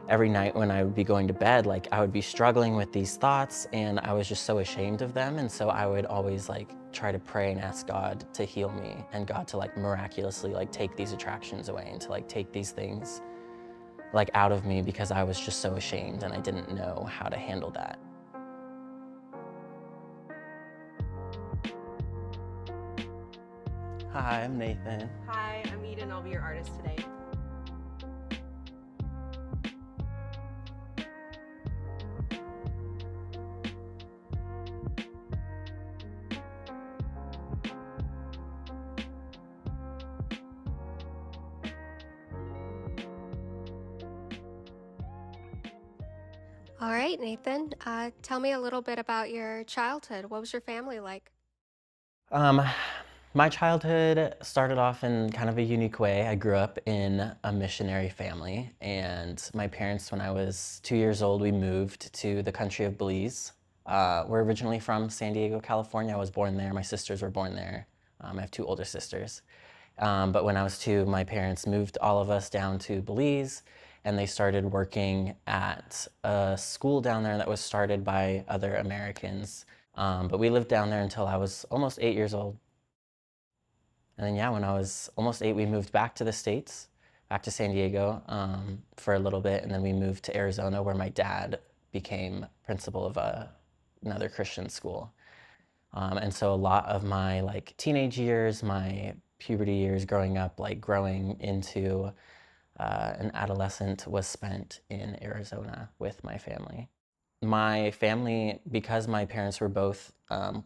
Every night when I would be going to bed, like I would be struggling with these thoughts and I was just so ashamed of them. And so I would always like try to pray and ask God to heal me and God to like miraculously like take these attractions away and to like take these things like out of me because I was just so ashamed and I didn't know how to handle that. Hi, I'm Nathan. Hi, I'm Eden. I'll be your artist today. All right, Nathan. Tell me a little bit about your childhood. What was your family like? Um, my childhood started off in kind of a unique way. I grew up in a missionary family, and my parents, when I was 2 years old, we moved to the country of Belize. We're originally from San Diego, California. I was born there. My sisters were born there. I have two older sisters. But when I was two, my parents moved all of us down to Belize, and they started working at a school down there that was started by other Americans. But we lived down there until I was almost 8 years old. And then, yeah, when I was almost eight, we moved back to the States, back to San Diego for a little bit. And then we moved to Arizona, where my dad became principal of another Christian school. And so a lot of my like teenage years, my puberty years growing up, like growing into an adolescent was spent in Arizona with my family. My family, because my parents were both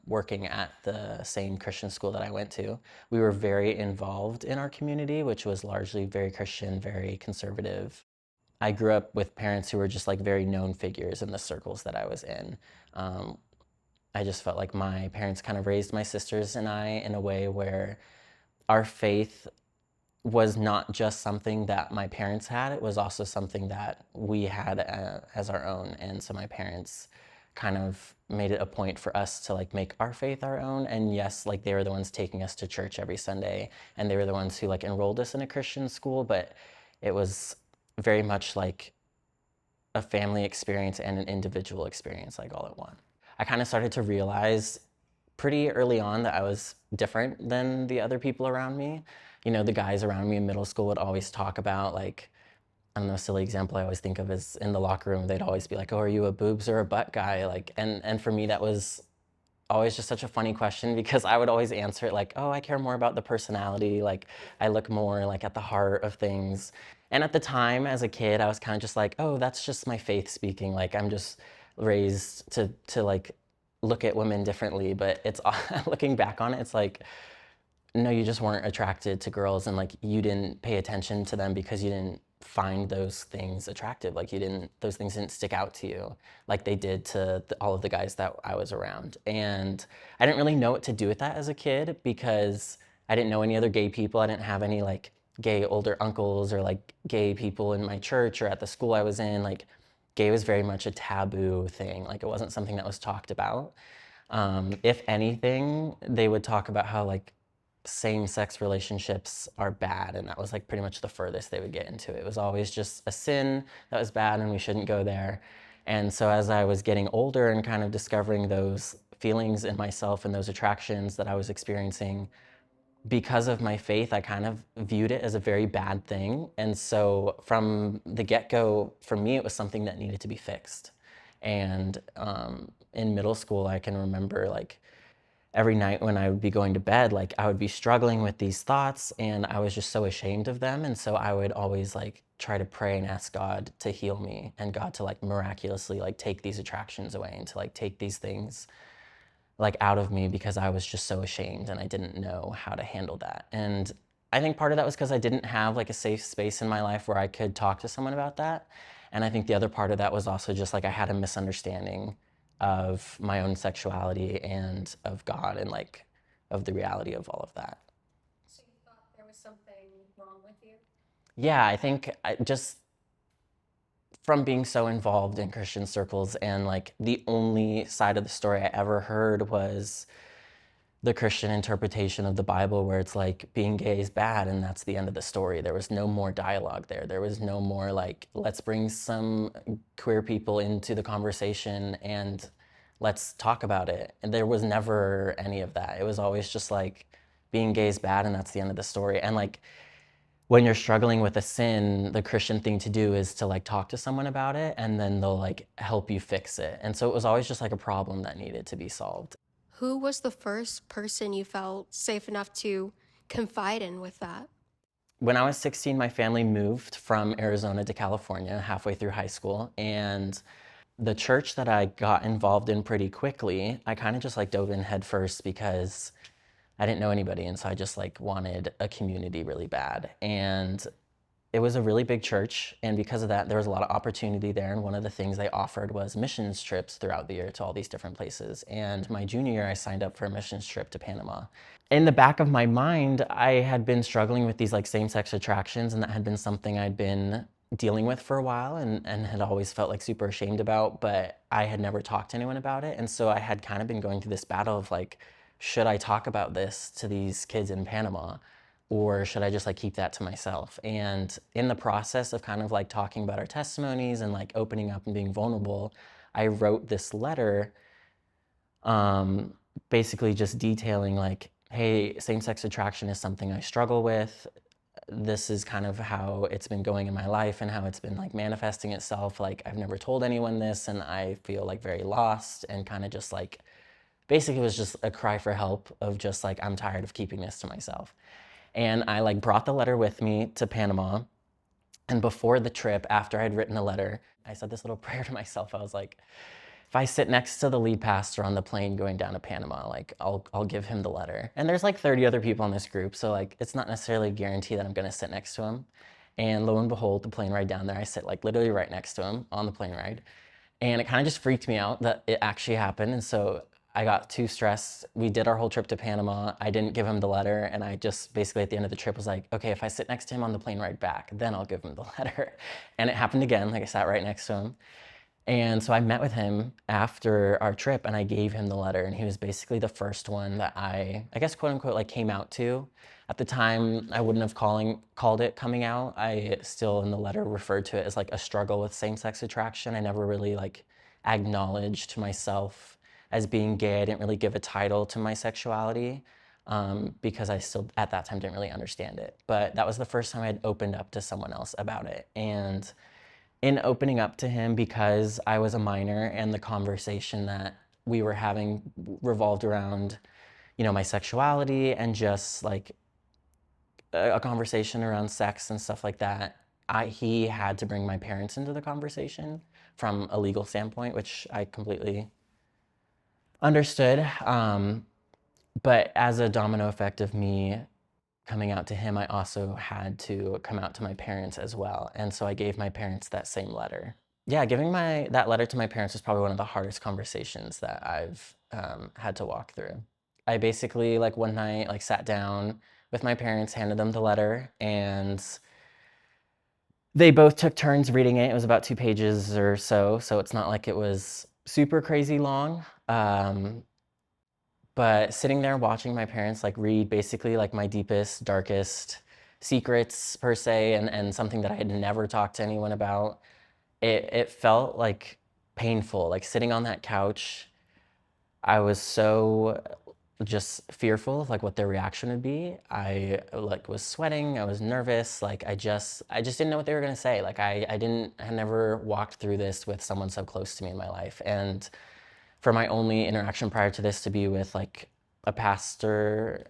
working at the same Christian school that I went to, we were very involved in our community, which was largely very Christian, very conservative. I grew up with parents who were just like very known figures in the circles that I was in. Um, I just felt like my parents kind of raised my sisters and I in a way where our faith was not just something that my parents had, it was also something that we had as our own. And so my parents kind of made it a point for us to like make our faith our own. And yes, like they were the ones taking us to church every Sunday, and they were the ones who like enrolled us in a Christian school, but it was very much like a family experience and an individual experience like all at once. I kind of started to realize pretty early on that I was different than the other people around me. You know, the guys around me in middle school would always talk about like, I don't know, a silly example I always think of is in the locker room, they'd always be like, "Oh, are you a boobs or a butt guy?" Like, and for me, that was always just such a funny question because I would always answer it like, "Oh, I care more about the personality. Like, I look more like at the heart of things." And at the time, as a kid, I was kind of just like, "Oh, that's just my faith speaking. Like, I'm just raised to like look at women differently." But it's looking back on it, it's like, no, you just weren't attracted to girls and like you didn't pay attention to them because you didn't find those things attractive. Like you didn't, those things didn't stick out to you like they did to all of the guys that I was around. And I didn't really know what to do with that as a kid because I didn't know any other gay people. I didn't have any like gay older uncles or like gay people in my church or at the school I was in. Like gay was very much a taboo thing. Like it wasn't something that was talked about. If anything, they would talk about how like same-sex relationships are bad, and that was like pretty much the furthest they would get into it. It was always just a sin that was bad and we shouldn't go there. And so as I was getting older and kind of discovering those feelings in myself and those attractions that I was experiencing because of my faith, I kind of viewed it as a very bad thing. And so from the get-go, for me, it was something that needed to be fixed. And in middle school, I can remember like every night when I would be going to bed, like I would be struggling with these thoughts and I was just so ashamed of them. And so I would always like try to pray and ask God to heal me and God to like miraculously like take these attractions away and to like take these things like out of me because I was just so ashamed and I didn't know how to handle that. And I think part of that was because I didn't have like a safe space in my life where I could talk to someone about that. And I think the other part of that was also just like I had a misunderstanding of my own sexuality and of God and like of the reality of all of that. So you thought there was something wrong with you? Yeah, I think just from being so involved in Christian circles and like the only side of the story I ever heard was the Christian interpretation of the Bible where it's like being gay is bad and that's the end of the story. There was no more dialogue there. There was no more like, let's bring some queer people into the conversation and let's talk about it. And there was never any of that. It was always just like being gay is bad and that's the end of the story. And like when you're struggling with a sin, the Christian thing to do is to like talk to someone about it and then they'll like help you fix it. And so it was always just like a problem that needed to be solved. Who was the first person you felt safe enough to confide in with that? When I was 16, my family moved from Arizona to California halfway through high school. And the church that I got involved in pretty quickly, I kind of just like dove in head first because I didn't know anybody. And so I just like wanted a community really bad. And it was a really big church, and because of that, there was a lot of opportunity there. And one of the things they offered was missions trips throughout the year to all these different places. And my junior year, I signed up for a missions trip to Panama. In the back of my mind, I had been struggling with these like same-sex attractions, and that had been something I'd been dealing with for a while and had always felt like super ashamed about, but I had never talked to anyone about it. And so I had kind of been going through this battle of like, should I talk about this to these kids in Panama? Or should I just like keep that to myself? And in the process of kind of like talking about our testimonies and like opening up and being vulnerable, I wrote this letter, basically just detailing like, hey, same-sex attraction is something I struggle with. This is kind of how it's been going in my life and how it's been like manifesting itself. Like I've never told anyone this and I feel like very lost, and kind of just like, basically it was just a cry for help of just like, I'm tired of keeping this to myself. And I like brought the letter with me to Panama. And before the trip, after I'd written the letter, I said this little prayer to myself. I was like, if I sit next to the lead pastor on the plane going down to Panama, like I'll give him the letter. And there's like 30 other people in this group, so like it's not necessarily a guarantee that I'm gonna sit next to him. And lo and behold, the plane ride down there, I sit like literally right next to him on the plane ride. And it kind of just freaked me out that it actually happened. And so I got too stressed. We did our whole trip to Panama. I didn't give him the letter. And I just basically at the end of the trip was like, okay, if I sit next to him on the plane ride back, then I'll give him the letter. And it happened again. Like I sat right next to him. And so I met with him after our trip and I gave him the letter. And he was basically the first one that I guess, quote unquote, like came out to. At the time, I wouldn't have called it coming out. I still in the letter referred to it as like a struggle with same-sex attraction. I never really like acknowledged myself as being gay. I didn't really give a title to my sexuality because I still at that time didn't really understand it. But that was the first time I'd opened up to someone else about it. And in opening up to him, because I was a minor and the conversation that we were having revolved around, you know, my sexuality and just like a conversation around sex and stuff like that, he had to bring my parents into the conversation from a legal standpoint, which I completely understood. But as a domino effect of me coming out to him, I also had to come out to my parents as well. And so I gave my parents that same letter. Yeah, giving that letter to my parents was probably one of the hardest conversations that I've had to walk through. I basically like one night like sat down with my parents, handed them the letter, and they both took turns reading it. It was about 2 pages or so, so it's not like it was super crazy long. But sitting there watching my parents like read basically like my deepest, darkest secrets per se, and something that I had never talked to anyone about, it felt like painful. Like sitting on that couch, I was so just fearful of like what their reaction would be. I like was sweating, I was nervous, like I just didn't know what they were gonna say. Like I had never walked through this with someone so close to me in my life. And for my only interaction prior to this to be with like a pastor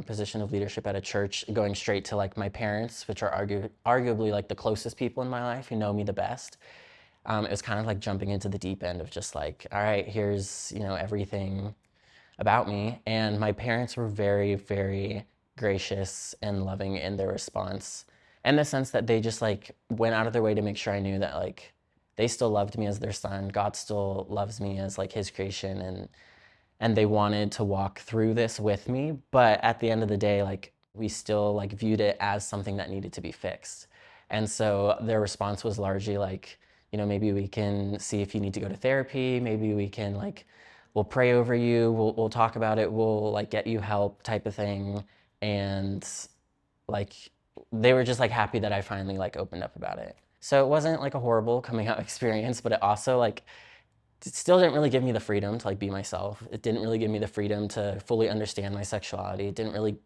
position of leadership at a church, going straight to like my parents, which are arguably like the closest people in my life who know me the best. It was kind of like jumping into the deep end of just like, all right, here's, you know, everything about me. And my parents were very, very gracious and loving in their response, in the sense that they just like went out of their way to make sure I knew that like they still loved me as their son. God still loves me as like his creation, and they wanted to walk through this with me. But at the end of the day, like we still like viewed it as something that needed to be fixed. And so their response was largely like, you know, maybe we can see if you need to go to therapy, maybe we can like we'll pray over you, we'll talk about it, we'll like get you help type of thing. And like they were just like happy that I finally like opened up about it. So it wasn't like a horrible coming out experience, but it also like it still didn't really give me the freedom to like be myself. It didn't really give me the freedom to fully understand my sexuality. It didn't really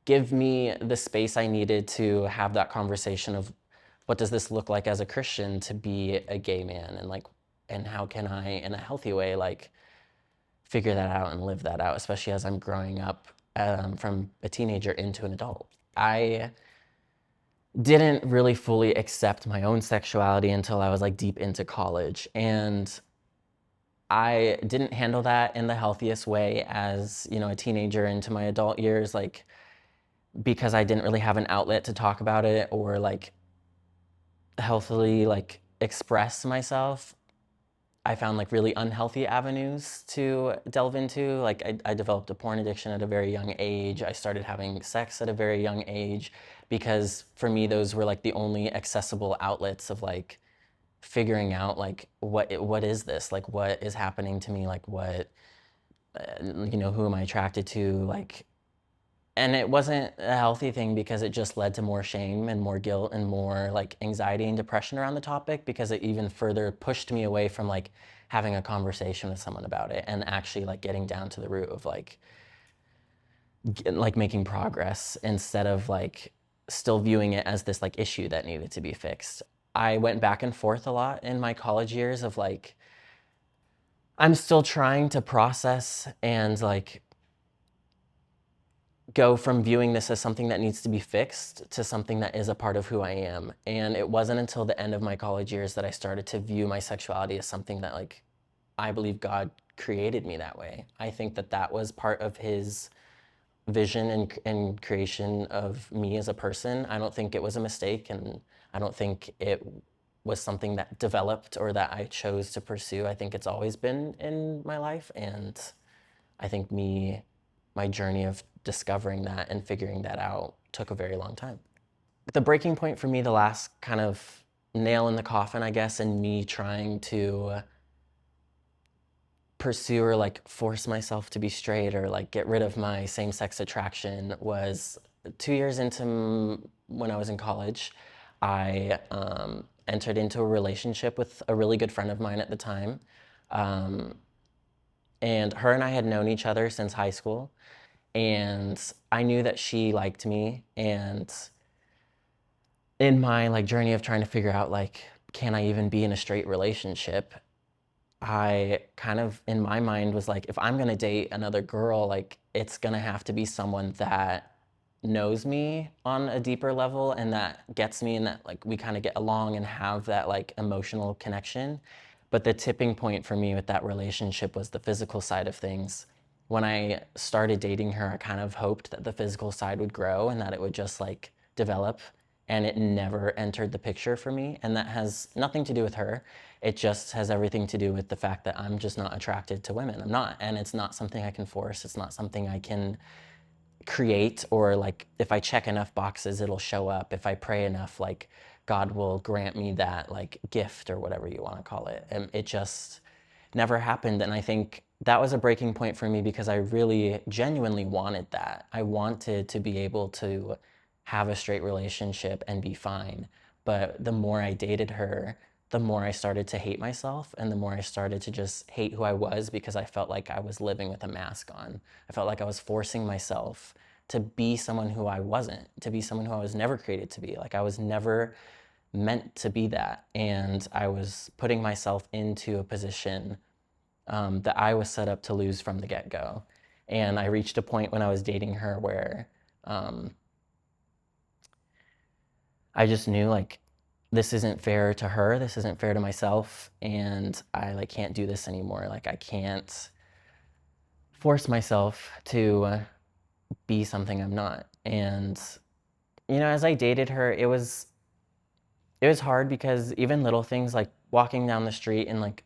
give me the space I needed to have that conversation of what does this look like as a Christian to be a gay man, and like and how can I in a healthy way like figure that out and live that out, especially as I'm growing up from a teenager into an adult. I didn't really fully accept my own sexuality until I was like deep into college, and I didn't handle that in the healthiest way as, you know, a teenager into my adult years, like because I didn't really have an outlet to talk about it or like healthily like express myself. I found like really unhealthy avenues to delve into. Like I developed a porn addiction at a very young age. I started having sex at a very young age because for me those were like the only accessible outlets of like figuring out like what is this? Like what is happening to me? Like what you know, who am I attracted to? Like, and it wasn't a healthy thing because it just led to more shame and more guilt and more like anxiety and depression around the topic, because it even further pushed me away from like having a conversation with someone about it and actually like getting down to the root of like like making progress instead of like still viewing it as this like issue that needed to be fixed. I went back and forth a lot in my college years of like I'm still trying to process and like go from viewing this as something that needs to be fixed to something that is a part of who I am. And it wasn't until the end of my college years that I started to view my sexuality as something that like I believe God created me that way. I think that that was part of his vision and creation of me as a person. I don't think it was a mistake, and I don't think it was something that developed or that I chose to pursue. I think it's always been in my life, and I think my journey of discovering that and figuring that out took a very long time. The breaking point for me, the last kind of nail in the coffin, I guess, and me trying to pursue or like force myself to be straight or like get rid of my same-sex attraction was 2 years into when I was in college. I entered into a relationship with a really good friend of mine at the time. Um, and her and I had known each other since high school. And I knew that she liked me. And in my like journey of trying to figure out like, can I even be in a straight relationship? I kind of, in my mind, was like, if I'm gonna date another girl, like, it's gonna have to be someone that knows me on a deeper level and that gets me and that, like, we kind of get along and have that, like, emotional connection. But the tipping point for me with that relationship was the physical side of things. When I started dating her, I kind of hoped that the physical side would grow and that it would just, like, develop. And it never entered the picture for me. And that has nothing to do with her. It just has everything to do with the fact that I'm just not attracted to women. I'm not. And it's not something I can force. It's not something I can create, or like if I check enough boxes, it'll show up. If I pray enough, like God will grant me that like gift or whatever you want to call it. And it just never happened. And I think that was a breaking point for me because I really genuinely wanted that. I wanted to be able to have a straight relationship and be fine. But the more I dated her, the more I started to hate myself and the more I started to just hate who I was because I felt like I was living with a mask on. I felt like I was forcing myself to be someone who I wasn't, to be someone who I was never created to be. Like I was never meant to be that. And I was putting myself into a position that I was set up to lose from the get-go. And I reached a point when I was dating her where I just knew like this isn't fair to her, this isn't fair to myself, and I like can't do this anymore. Like I can't force myself to be something I'm not. And you know, as I dated her, it was hard because even little things like walking down the street and like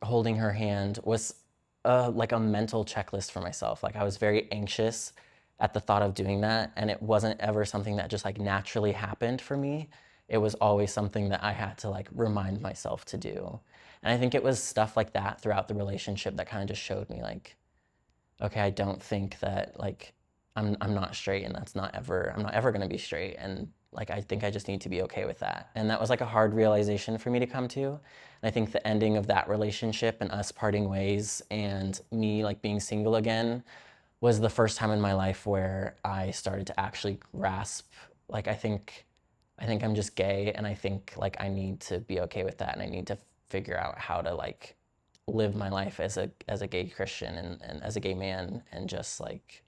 holding her hand was like a mental checklist for myself. Like I was very anxious at the thought of doing that, and it wasn't ever something that just like naturally happened for me. it was always something that I had to like remind myself to do. And I think it was stuff like that throughout the relationship that kind of just showed me like, okay, I don't think that like I'm not straight, and I'm not ever gonna be straight, and like I think I just need to be okay with that. And that was like a hard realization for me to come to. And I think the ending of that relationship and us parting ways and me like being single again was the first time in my life where I started to actually grasp like I think I'm just gay, and I think like I need to be okay with that, and I need to figure out how to like live my life as a gay Christian and as a gay man, and just like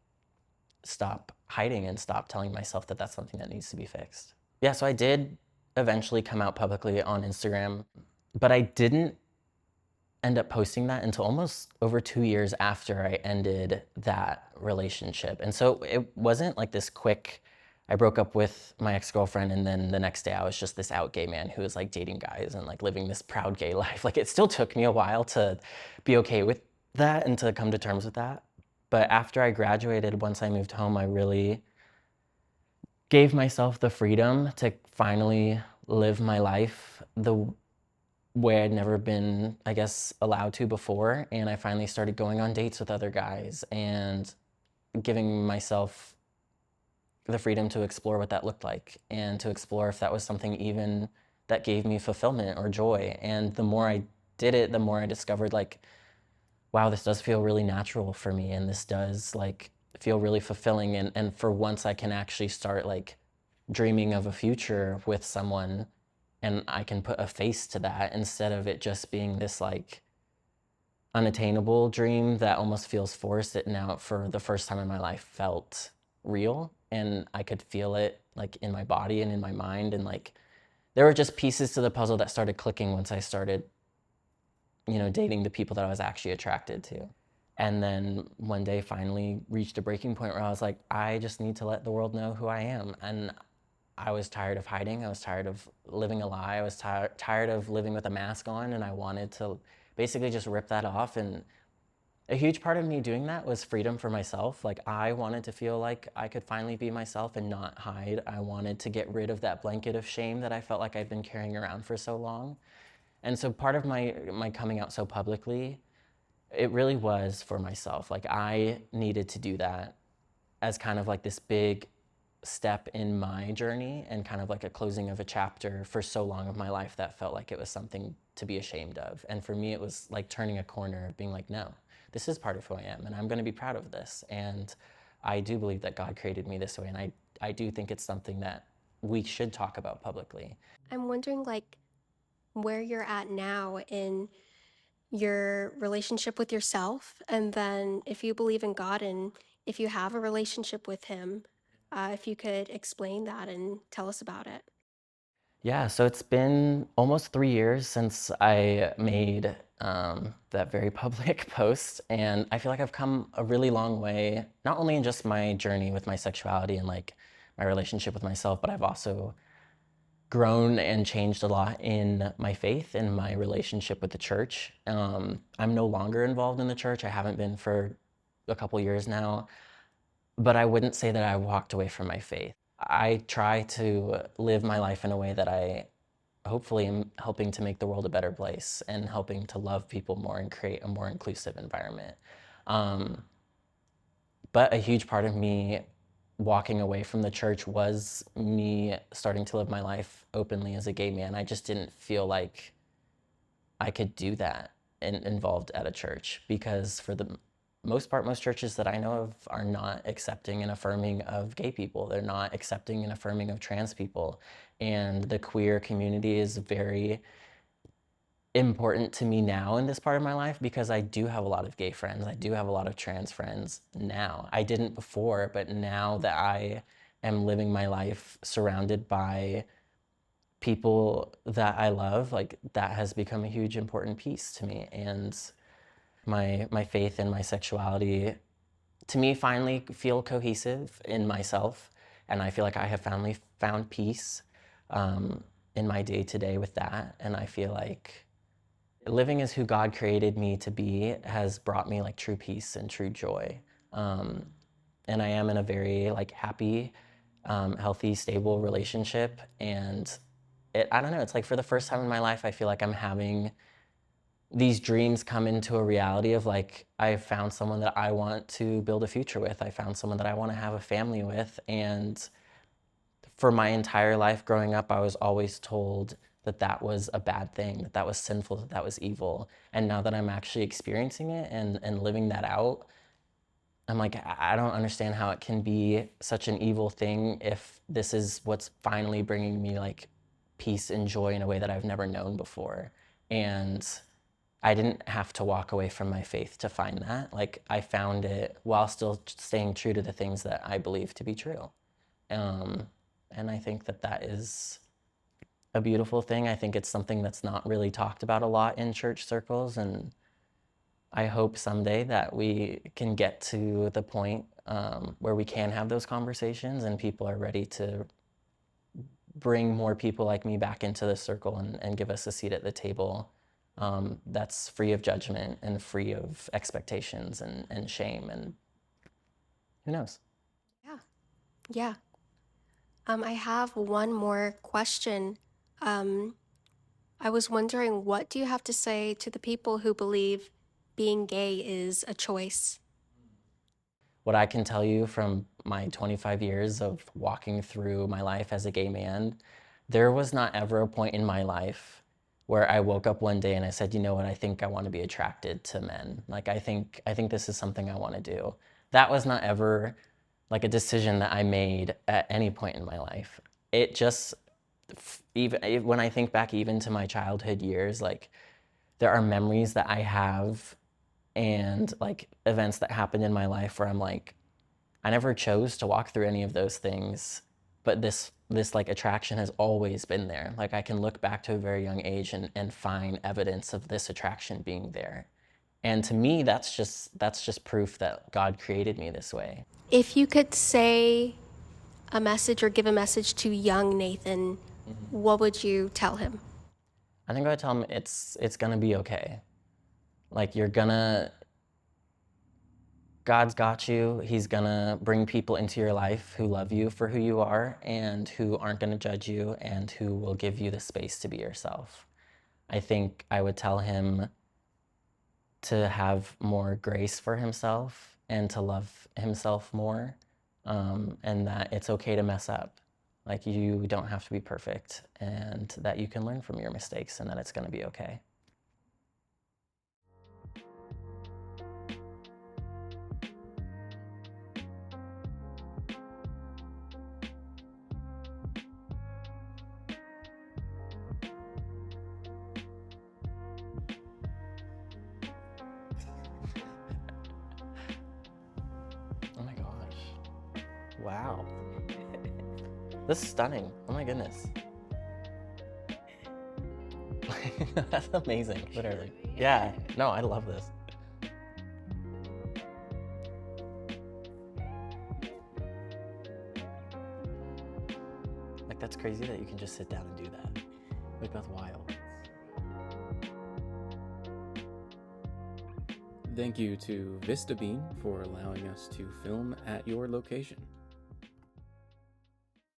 stop hiding and stop telling myself that that's something that needs to be fixed. Yeah, so I did eventually come out publicly on Instagram, but I didn't end up posting that until almost over 2 years after I ended that relationship. And so it wasn't like this quick, I broke up with my ex-girlfriend and then the next day I was just this out gay man who was like dating guys and like living this proud gay life. Like it still took me a while to be okay with that and to come to terms with that. But after I graduated, once I moved home, I really gave myself the freedom to finally live my life the way I'd never been, I guess, allowed to before. And I finally started going on dates with other guys and giving myself the freedom to explore what that looked like and to explore if that was something even that gave me fulfillment or joy. And the more I did it, the more I discovered like, wow, this does feel really natural for me, and this does like feel really fulfilling. And for once I can actually start like dreaming of a future with someone, and I can put a face to that instead of it just being this like unattainable dream that almost feels forced. It now, for the first time in my life, felt real, and I could feel it like in my body and in my mind. And like there were just pieces to the puzzle that started clicking once I started, dating the people that I was actually attracted to. And then one day finally reached a breaking point where I was like, I just need to let the world know who I am. And I was tired of hiding. I was tired of living a lie. I was tired of living with a mask on, and I wanted to basically just rip that off. And a huge part of me doing that was freedom for myself. Like I wanted to feel like I could finally be myself and not hide. I wanted to get rid of that blanket of shame that I felt like I'd been carrying around for so long. And so part of my coming out so publicly, it really was for myself. Like I needed to do that as kind of like this big step in my journey and kind of like a closing of a chapter for so long of my life that felt like it was something to be ashamed of. And for me, it was like turning a corner, being like, no, this is part of who I am, and I'm going to be proud of this. And I do believe that God created me this way, and I do think it's something that we should talk about publicly. I'm wondering, like, where you're at now in your relationship with yourself, and then if you believe in God and if you have a relationship with Him, if you could explain that and tell us about it. Yeah, so it's been almost 3 years since I made that very public post, and I feel like I've come a really long way, not only in just my journey with my sexuality and like my relationship with myself, but I've also grown and changed a lot in my faith and my relationship with the church. I'm no longer involved in the church. I haven't been for a couple years now, but I wouldn't say that I walked away from my faith. I try to live my life in a way that I hopefully am helping to make the world a better place and helping to love people more and create a more inclusive environment. Um, but a huge part of me walking away from the church was me starting to live my life openly as a gay man. I just didn't feel like I could do that involved at a church, because for the most part, most churches that I know of are not accepting and affirming of gay people. They're not accepting and affirming of trans people. And the queer community is very important to me now in this part of my life, because I do have a lot of gay friends. I do have a lot of trans friends now. I didn't before, but now that I am living my life surrounded by people that I love, like that has become a huge important piece to me. And my faith and my sexuality to me finally feel cohesive in myself. And I feel like I have finally found peace in my day to day with that. And I feel like living as who God created me to be has brought me like true peace and true joy. Um, and I am in a very like happy, healthy, stable relationship. And I don't know, it's like for the first time in my life, I feel like I'm having these dreams come into a reality of like, I found someone that I want to build a future with. I found someone that I want to have a family with. And for my entire life growing up, I was always told that that was a bad thing, that that was sinful, that that was evil. And now that I'm actually experiencing it and living that out, I'm like, I don't understand how it can be such an evil thing if this is what's finally bringing me like peace and joy in a way that I've never known before. And I didn't have to walk away from my faith to find that. Like, I found it while still staying true to the things that I believe to be true. Um, and I think that that is a beautiful thing. I think it's something that's not really talked about a lot in church circles. And I hope someday that we can get to the point where we can have those conversations and people are ready to bring more people like me back into the circle and give us a seat at the table that's free of judgment and free of expectations and shame. And who knows? Yeah. Yeah. I have one more question. Um, I was wondering, what do you have to say to the people who believe being gay is a choice? What I can tell you from my 25 years of walking through my life as a gay man, there was not ever a point in my life where I woke up one day and I said, you know what, I think I want to be attracted to men. Like, I think this is something I want to do. That was not ever like a decision that I made at any point in my life. It just, even when I think back even to my childhood years, like there are memories that I have and like events that happened in my life where I'm like, I never chose to walk through any of those things, but this like attraction has always been there. Like I can look back to a very young age and find evidence of this attraction being there. And to me, that's just proof that God created me this way. If you could say a message or give a message to young Nathan, what would you tell him? I think I would tell him it's gonna be okay. Like you're gonna God's got you. He's gonna bring people into your life who love you for who you are and who aren't gonna judge you and who will give you the space to be yourself. I think I would tell him to have more grace for himself and to love himself more, and that it's okay to mess up. Like you don't have to be perfect, and that you can learn from your mistakes and that it's gonna be okay. Oh my gosh. Wow. This is stunning. Oh my goodness. That's amazing, literally. Yeah, no, I love this. Like, that's crazy that you can just sit down and do that. Like, that's wild. Thank you to VistaBeam for allowing us to film at your location.